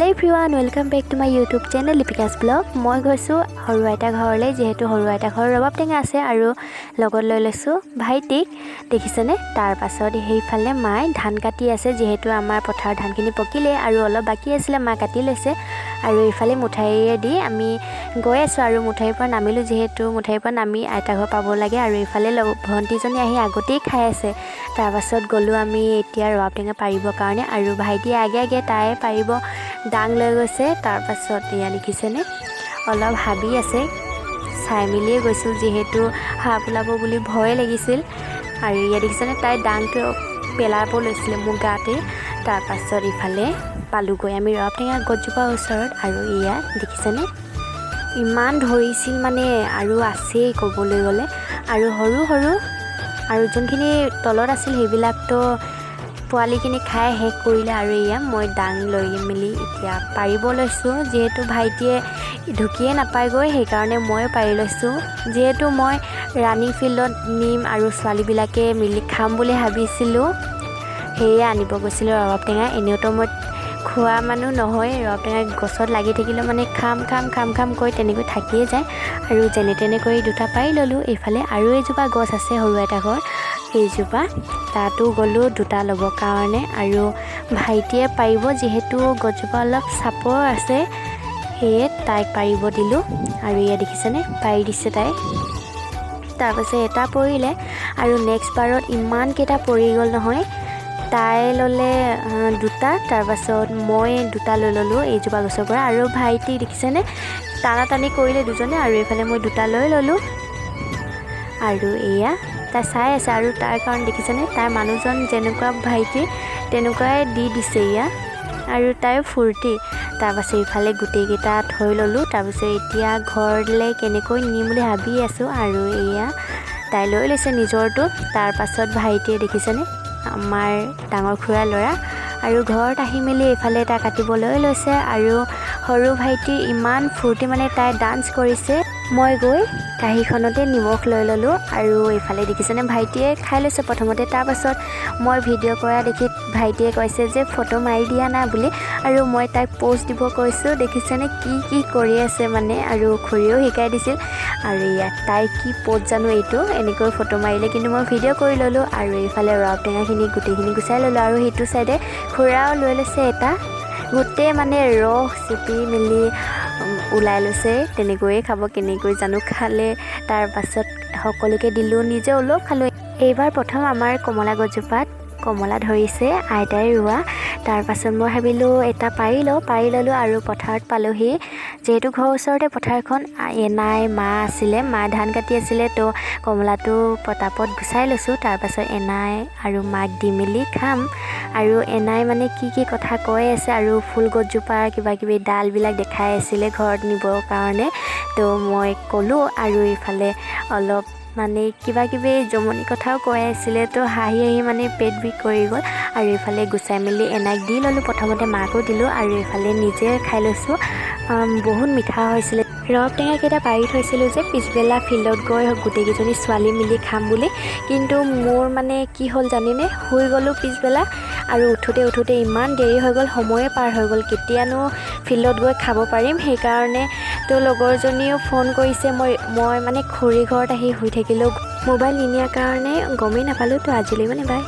Hello everyone welcome back to my YouTube channel Lipika's blog. मैं গৈছোঁ সৰু আইতা ঘৰলৈ যেহেতু সৰু আইতা ঘৰৰ ৰবাব টেঙা আছে আৰু লগত লৈ লৈছোঁ ভাইটিক। দেখিছেনে? তাৰ পাছত সেইফালে মাই ধান কাটি আছে যেহেতু আমাৰ পথাৰ ধানখিনি পকিলে আৰু অলপ বাকি আছিলে মা কাটি লৈছে আৰু এইফালে মুঠাইৰে দি আমি গৈ আছোঁ আৰু মুঠাইৰ পৰা নামিলোঁ যেহেতু মুঠাইৰ পৰা নামি আইতা ঘৰ পাব লাগে আৰু এইফালে ভণ্টিজনী আহি আগতেই খাই আছে। তাৰ পাছত গ'লোঁ আমি এতিয়া ৰবাব টেঙা পাৰিবৰ কাৰণে আৰু ভাইটিয়ে আগে তাই পাৰিব ডাং লৈ গৈছে। তাৰ পাছত এয়া দেখিছেনে অলপ হাবি আছে চাই মেলিয়ে গৈছোঁ যেহেতু সাপ ওলাব বুলি ভয় লাগিছিল আৰু এয়া দেখিছেনে তাই ডাংটো পেলাব লৈছিলে মোৰ গাতে। তাৰ পাছত ইফালে পালোগৈ আমি ৰবাব টেঙা গছজোপাৰ ওচৰত আৰু এয়া দেখিছেনে ইমান ধৰিছিল মানে আৰু আছেই ক'বলৈ গ'লে আৰু সৰু আৰু যোনখিনি তলত আছিল সেইবিলাকতো পোৱালিখিনি খাই শেষ কৰিলে আৰু এয়া মই ডাং লৈ মেলি এতিয়া পাৰিব লৈছোঁ যিহেতু ভাইটিয়ে ঢুকিয়ে নাপায়গৈ সেইকাৰণে মই পাৰি লৈছোঁ। যিহেতু মই ৰানিং ফিল্ডত নিম আৰু ছোৱালীবিলাকে মিলি খাম বুলি ভাবিছিলোঁ সেয়ে আনিব গৈছিলোঁ ৰবাব টেঙা। এনেওতো মই খোৱা মানুহ নহয়, ৰবাব টেঙা গছত লাগি থাকিলে মানে খাম কৈ তেনেকৈ থাকিয়ে যায় আৰু যেনে তেনে কৰি দুটা পাৰি ল'লোঁ। এইফালে আৰু এজোপা গছ আছে সৰু এটা ঘৰ এইজোপা তাতো গ'লোঁ দুটা ল'বৰ কাৰণে আৰু ভাইটিয়ে পাৰিব যিহেতু গছজোপা অলপ চাপৰ আছে সেয়ে তাইক পাৰিব দিলোঁ আৰু এয়া দেখিছেনে পাৰি দিছে তাই। তাৰপাছত এটা পৰিলে আৰু নেক্সট বাৰত ইমানকেইটা পৰি গ'ল নহয়। তাই ল'লে দুটা তাৰপাছত মই দুটা লৈ ল'লোঁ এইজোপা গছৰ পৰা আৰু ভাইটি দেখিছেনে টানি কৰিলে দুজনে আৰু এইফালে মই দুটা লৈ ল'লোঁ আৰু এয়া তাই চাই আছে আৰু তাৰ কাৰণ দেখিছেনে তাইৰ মানুহজন যেনেকুৱা ভাইটি তেনেকুৱাই দি দিছে এয়া আৰু তাইৰ ফূৰ্তি। তাৰপাছত ইফালে গোটেইকেইটা থৈ ল'লোঁ। তাৰপিছত এতিয়া ঘৰলৈ কেনেকৈ নিম বুলি ভাবি আছোঁ আৰু এয়া তাই লৈ লৈছে নিজৰটো। তাৰপাছত ভাইটিয়ে দেখিছেনে আমাৰ ডাঙৰ খুৰাৰ ল'ৰা আৰু ঘৰত আহি মেলি এইফালে তাই কাটিবলৈ লৈছে আৰু সৰু ভাইটি ইমান ফূৰ্তি মানে তাই ডান্স কৰিছে। মই গৈ কাঁহীখনতে নিমখ লৈ ল'লোঁ আৰু এইফালে দেখিছেনে ভাইটিয়ে খাই লৈছে প্ৰথমতে। তাৰপাছত মই ভিডিঅ' কৰা দেখি ভাইটিয়ে কৈছে যে ফটো মাৰি দিয়া না বুলি আৰু মই তাইক প'ষ্ট দিব কৈছোঁ। দেখিছেনে কি কৰি আছে মানে আৰু খুৰীয়েও শিকাই দিছিল আৰু ইয়াত তাই কি প'ষ্ট জানো এইটো এনেকৈ ফটো মাৰিলে কিন্তু মই ভিডিঅ' কৰি ল'লোঁ আৰু এইফালে ৰবাব টেঙাখিনি গোটেইখিনি গুচাই ল'লোঁ আৰু সেইটো চাইডে খুৰাও লৈ লৈছে এটা গোটেই মানে ৰস চেপি মেলি ওলাই লৈছে তেনেকৈয়ে খাব কেনেকৈ জানো খালে। তাৰ পাছত সকলোকে দিলোঁ নিজে অলপ খালোঁ। এইবাৰ প্ৰথম আমাৰ কমলা গছজোপাত কমলা ধৰিছে আইতাই ৰোৱা। তাৰ পাছত মই ভাবিলোঁ এটা পাৰি ল'লোঁ আৰু পথাৰত পালোহি যিহেতু ঘৰৰ ওচৰতে পথাৰখন এনাই মা আছিলে মা ধান কাটি আছিলে তো কমলাটো পটাপট গুচাই লৈছোঁ। তাৰপাছত এনাই আৰু মাক দি মেলি খাম আৰু এনাই মানে কি কথা কৈ আছে আৰু ফুল গছজোপাৰ কিবাকিবি ডালবিলাক দেখাই আছিলে ঘৰত নিবৰ কাৰণে তো মই ক'লোঁ আৰু ইফালে অলপ মানে কিবাকিবি জমনি কথাও কৈ আছিলে তো হাঁহি মানে পেট বিষ কৰি গ'ল আৰু এইফালে গুচাই মেলি এনাইক দি ল'লোঁ। প্ৰথমতে মাকো দিলোঁ আৰু এইফালে নিজে খাই লৈছোঁ। বহুত মিঠা হৈছিলে। ৰবাব টেঙাকেইটা পাৰি থৈছিলোঁ যে পিছবেলা ফিল্ডত গৈ গোটেইকেইজনী ছোৱালী মিলি খাম বুলি কিন্তু মোৰ মানে কি হ'ল জানিনে শুই গ'লোঁ পিছবেলা আৰু উঠোতে ইমান দেৰি হৈ গ'ল সময়ে পাৰ হৈ গ'ল কেতিয়ানো ফিল্ডত গৈ খাব পাৰিম। সেইকাৰণে তো লগৰজনীয়েও ফোন কৰিছে মই মানে খুৰী ঘৰত আহি শুই থাকিলোঁ মোবাইল নিনিয়াৰ কাৰণে গমেই নাপালোঁ। তো আজিলৈ মানে বাই।